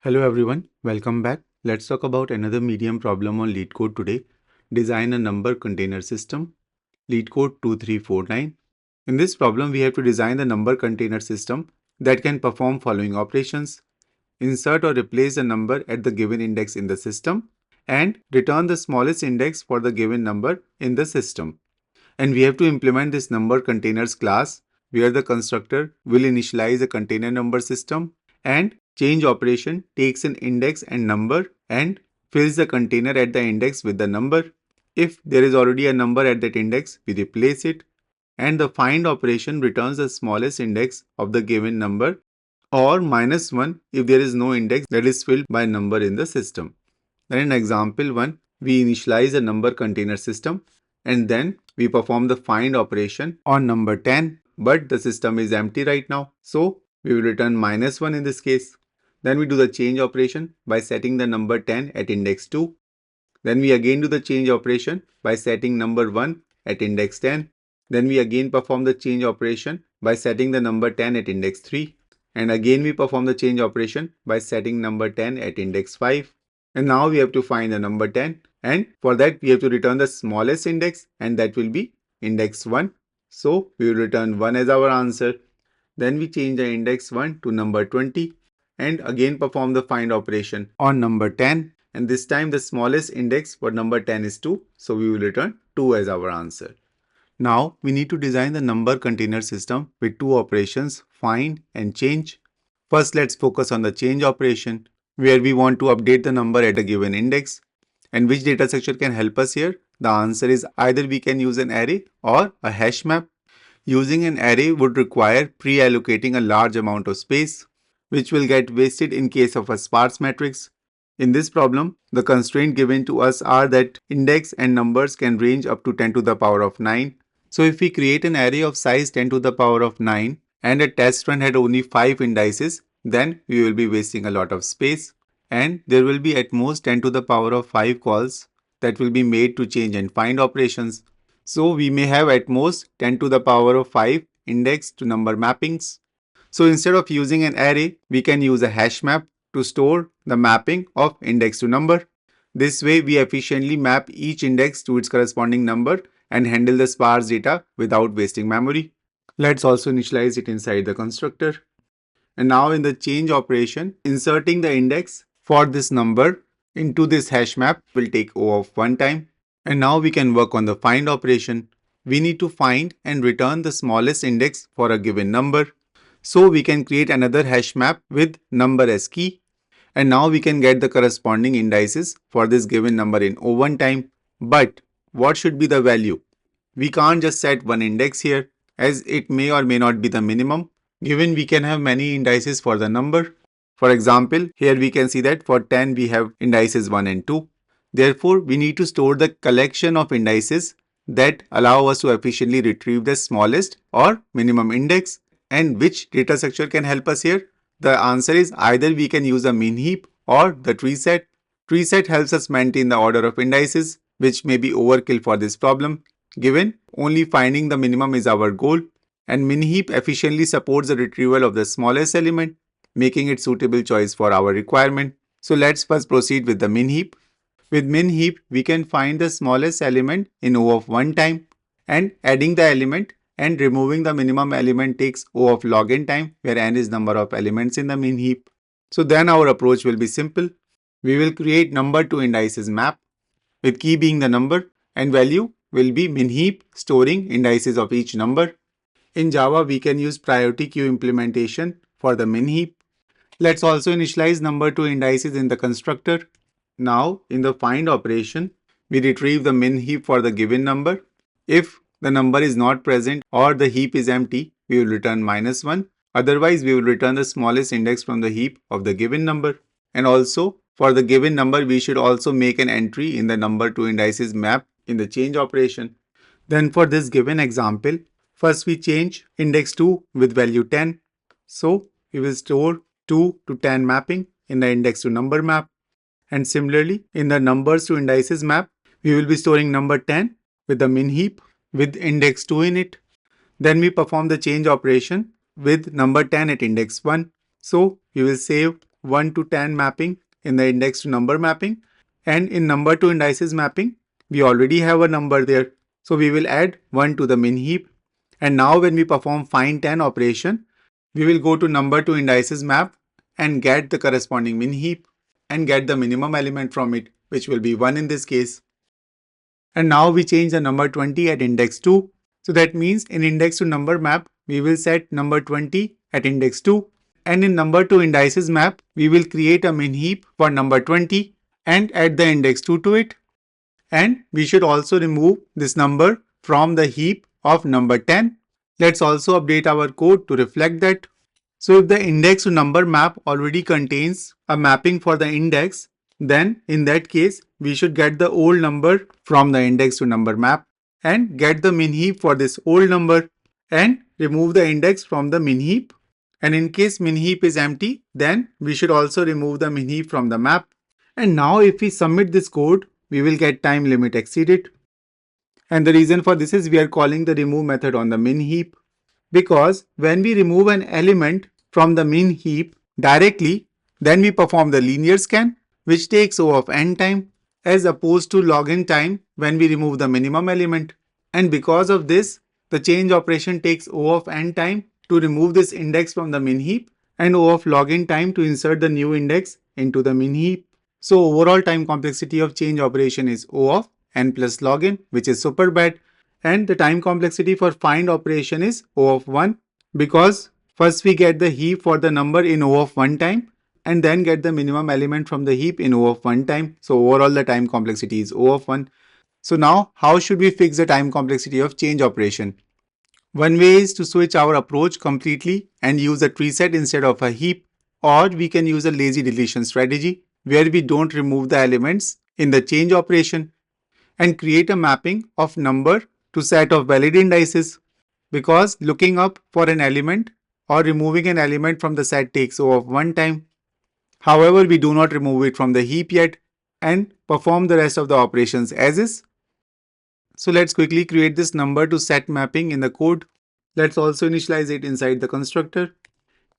Hello everyone, welcome back. Let's talk about another medium problem on Leetcode today. Design a number container system. Leetcode 2349. In this problem, we have to design the number container system that can perform following operations. Insert or replace a number at the given index in the system and return the smallest index for the given number in the system. And we have to implement this number containers class where the constructor will initialize a container number system and change operation takes an index and number and fills the container at the index with the number. If there is already a number at that index, we replace it. And the find operation returns the smallest index of the given number or -1 if there is no index that is filled by number in the system. Then in example 1, we initialize a number container system and then we perform the find operation on number 10, but the system is empty right now. So we will return -1 in this case. Then we do the change operation by setting the number 10 at index 2. Then we again do the change operation by setting number 1 at index 10. Then we again perform the change operation by setting the number 10 at index 3. And again we perform the change operation by setting number 10 at index 5. And now we have to find the number 10. And for that we have to return the smallest index and that will be index 1. So we will return 1 as our answer. Then we change the index 1 to number 20 and again perform the find operation on number 10. And this time the smallest index for number 10 is 2. So we will return 2 as our answer. Now we need to design the number container system with two operations, find and change. First, let's focus on the change operation where we want to update the number at a given index. And which data structure can help us here? The answer is either we can use an array or a hash map. Using an array would require pre-allocating a large amount of space, which will get wasted in case of a sparse matrix. In this problem, the constraint given to us are that index and numbers can range up to 10 to the power of 9. So if we create an array of size 10 to the power of 9 and a test run had only 5 indices, then we will be wasting a lot of space and there will be at most 10 to the power of 5 calls that will be made to change and find operations. So we may have at most 10 to the power of 5 index to number mappings. So instead of using an array, we can use a hash map to store the mapping of index to number. This way we efficiently map each index to its corresponding number and handle the sparse data without wasting memory. Let's also initialize it inside the constructor. And now in the change operation, inserting the index for this number into this hash map will take O of 1 time. And now we can work on the find operation. We need to find and return the smallest index for a given number. So we can create another hash map with number as key. And now we can get the corresponding indices for this given number in O1 time. But what should be the value? We can't just set one index here as it may or may not be the minimum, given we can have many indices for the number. For example, here we can see that for 10 we have indices 1 and 2. Therefore, we need to store the collection of indices that allow us to efficiently retrieve the smallest or minimum index. And which data structure can help us here? The answer is either we can use a min heap or the treeset. Treeset helps us maintain the order of indices, which may be overkill for this problem, given only finding the minimum is our goal, and min heap efficiently supports the retrieval of the smallest element, making it suitable choice for our requirement. So let's first proceed with the min heap. With min heap, we can find the smallest element in O of 1 time, and adding the element and removing the minimum element takes O of log n time, where n is number of elements in the min heap. So then our approach will be simple. We will create number to indices map, with key being the number and value will be min heap storing indices of each number. In Java, we can use priority queue implementation for the min heap. Let's also initialize number to indices in the constructor. Now, in the find operation, we retrieve the min heap for the given number. If the number is not present or the heap is empty, we will return -1. Otherwise, we will return the smallest index from the heap of the given number. And also, for the given number, we should also make an entry in the number to indices map in the change operation. Then for this given example, first we change index 2 with value 10. So we will store 2 to 10 mapping in the index to number map. And similarly, in the numbers to indices map, we will be storing number 10 with the min heap with index 2 in it. Then we perform the change operation with number 10 at index 1. So we will save 1 to 10 mapping in the index to number mapping, and in number to indices mapping, we already have a number there. So we will add 1 to the min heap. And now when we perform find 10 operation, we will go to number to indices map and get the corresponding min heap and get the minimum element from it, which will be 1 in this case. And now we change the number 20 at index 2. So that means in index to number map, we will set number 20 at index 2. And in number to indices map, we will create a min heap for number 20 and add the index 2 to it. And we should also remove this number from the heap of number 10. Let's also update our code to reflect that. So if the index to number map already contains a mapping for the index, then in that case, we should get the old number from the index to number map and get the min heap for this old number and remove the index from the min heap. And in case min heap is empty, then we should also remove the min heap from the map. And now if we submit this code, we will get time limit exceeded. And the reason for this is we are calling the remove method on the min heap, because when we remove an element from the min heap directly, then we perform the linear scan, which takes O of n time, as opposed to log n time when we remove the minimum element. And because of this, the change operation takes O of n time to remove this index from the min heap and O of log n time to insert the new index into the min heap. So overall time complexity of change operation is O of n plus log n, which is super bad. And the time complexity for find operation is O of 1, because first we get the heap for the number in O of 1 time and then get the minimum element from the heap in O of 1 time. So overall the time complexity is O of 1. So now how should we fix the time complexity of change operation? One way is to switch our approach completely and use a tree set instead of a heap, or we can use a lazy deletion strategy where we don't remove the elements in the change operation and create a mapping of number to set of valid indices, because looking up for an element or removing an element from the set takes O of 1 time. However, we do not remove it from the heap yet and perform the rest of the operations as is. So let's quickly create this number to set mapping in the code. Let's also initialize it inside the constructor.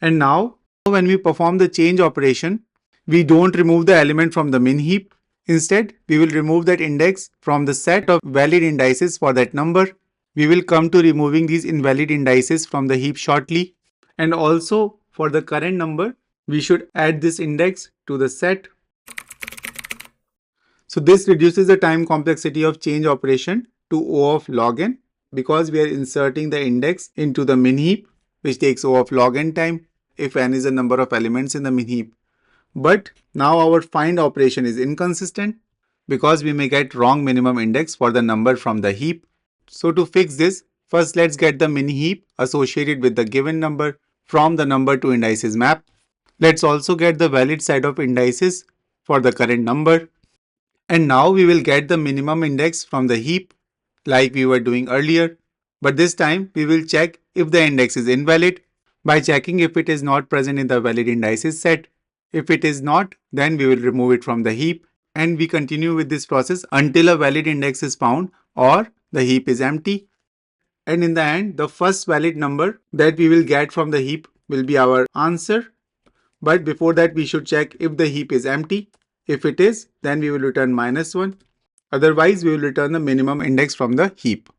And now when we perform the change operation, we don't remove the element from the min heap. Instead, we will remove that index from the set of valid indices for that number. We will come to removing these invalid indices from the heap shortly. And also for the current number, we should add this index to the set. So this reduces the time complexity of change operation to O of log n, because we are inserting the index into the min heap, which takes O of log n time if n is the number of elements in the min heap. But now our find operation is inconsistent because we may get wrong minimum index for the number from the heap. So to fix this, first let's get the min heap associated with the given number from the number to indices map. Let's also get the valid set of indices for the current number. And now we will get the minimum index from the heap like we were doing earlier. But this time we will check if the index is invalid by checking if it is not present in the valid indices set. If it is not, then we will remove it from the heap, and we continue with this process until a valid index is found or the heap is empty. And in the end, the first valid number that we will get from the heap will be our answer. But before that, we should check if the heap is empty. If it is, then we will return -1. Otherwise, we will return the minimum index from the heap.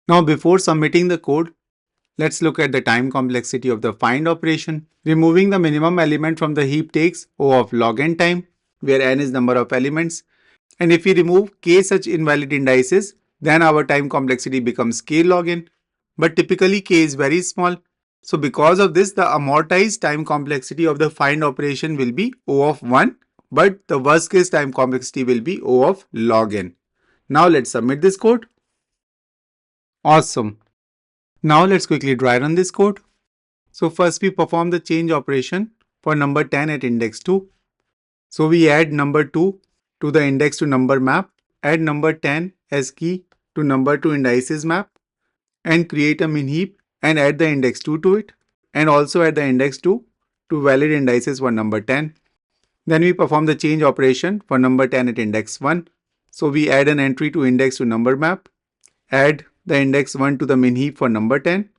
Now, before submitting the code, let's look at the time complexity of the find operation. Removing the minimum element from the heap takes O of log n time, where n is number of elements. And if we remove k such invalid indices, then our time complexity becomes k log n. But typically k is very small. So because of this, the amortized time complexity of the find operation will be O of 1, but the worst case time complexity will be O of log n. Now let's submit this code. Awesome. Now let's quickly dry run this code. So first we perform the change operation for number 10 at index 2. So we add number 2 to the index to number map, add number 10 as key to number to indices map, and create a min heap and add the index 2 to it, and also add the index 2 to valid indices for number 10. Then we perform the change operation for number 10 at index 1. So we add an entry to index to number map, add the index 1 to the min heap for number 10,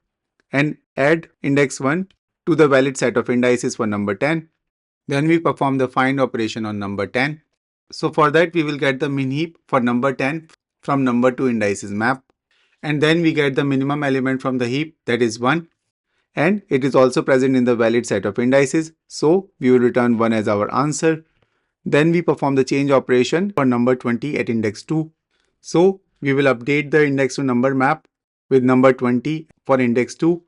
and add index 1 to the valid set of indices for number 10. Then we perform the find operation on number 10. So for that we will get the min heap for number 10 from number to indices map. And then we get the minimum element from the heap, that is 1. And it is also present in the valid set of indices. So we will return 1 as our answer. Then we perform the change operation for number 20 at index 2. So we will update the index to number map with number 20 for index 2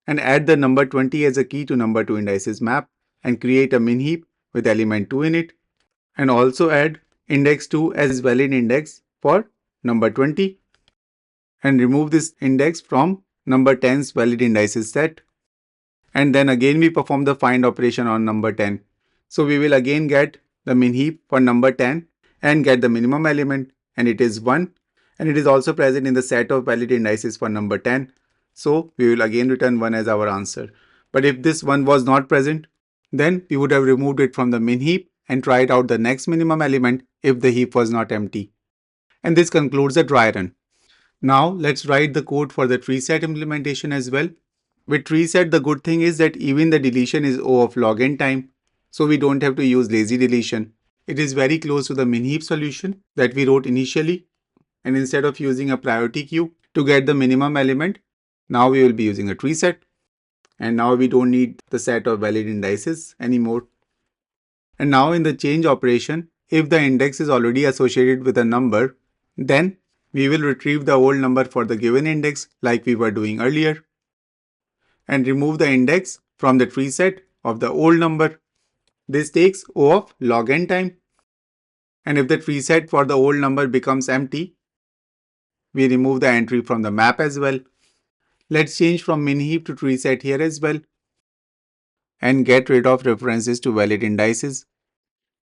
and add the number 20 as a key to number 2 indices map and create a min heap with element 2 in it, and also add index 2 as valid index for number 20 and remove this index from number 10's valid indices set. And then again we perform the find operation on number 10. So we will again get the min heap for number 10 and get the minimum element, and it is 1, and it is also present in the set of valid indices for number 10. So we will again return 1 as our answer. But if this 1 was not present, then we would have removed it from the min heap and tried out the next minimum element if the heap was not empty. And this concludes the dry run. Now let's write the code for the treeset implementation as well. With treeset, the good thing is that even the deletion is O of log n time, so we don't have to use lazy deletion. It is very close to the min heap solution that we wrote initially, and instead of using a priority queue to get the minimum element, now we will be using a treeset, and now we don't need the set of valid indices anymore. And now in the change operation, if the index is already associated with a number, then we will retrieve the old number for the given index like we were doing earlier, and remove the index from the treeset of the old number. This takes O of log n time. And if the treeset for the old number becomes empty, we remove the entry from the map as well. Let's change from min heap to treeset here as well and get rid of references to valid indices.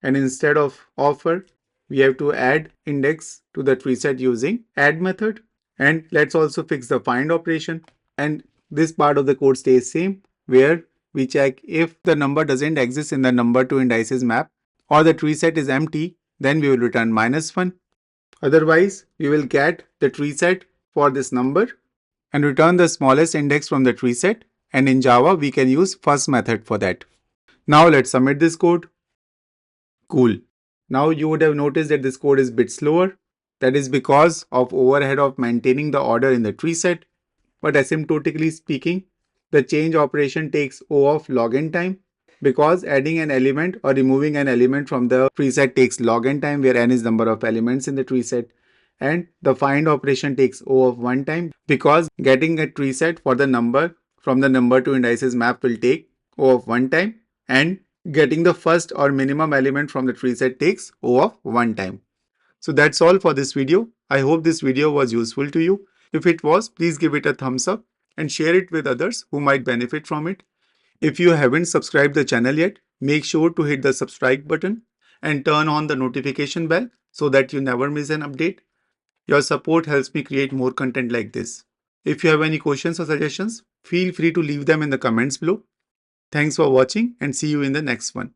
And instead of offer, we have to add index to the treeset using add method. And let's also fix the find operation. And this part of the code stays same, where we check if the number doesn't exist in the number to indices map or the treeset is empty, then we will return -1. Otherwise, we will get the treeset for this number and return the smallest index from the treeset, and in Java we can use first method for that. Now let's submit this code. Cool. Now you would have noticed that this code is a bit slower. That is because of overhead of maintaining the order in the treeset. But asymptotically speaking, the change operation takes O of log n time, because adding an element or removing an element from the treeset takes log n time, where n is number of elements in the treeset. And the find operation takes O of 1 time, because getting a treeset for the number from the number to indices map will take O of 1 time, and getting the first or minimum element from the treeset takes O of 1 time. So that's all for this video. I hope this video was useful to you. If it was, please give it a thumbs up and share it with others who might benefit from it. If you haven't subscribed the channel yet, make sure to hit the subscribe button and turn on the notification bell so that you never miss an update. Your support helps me create more content like this. If you have any questions or suggestions, feel free to leave them in the comments below. Thanks for watching and see you in the next one.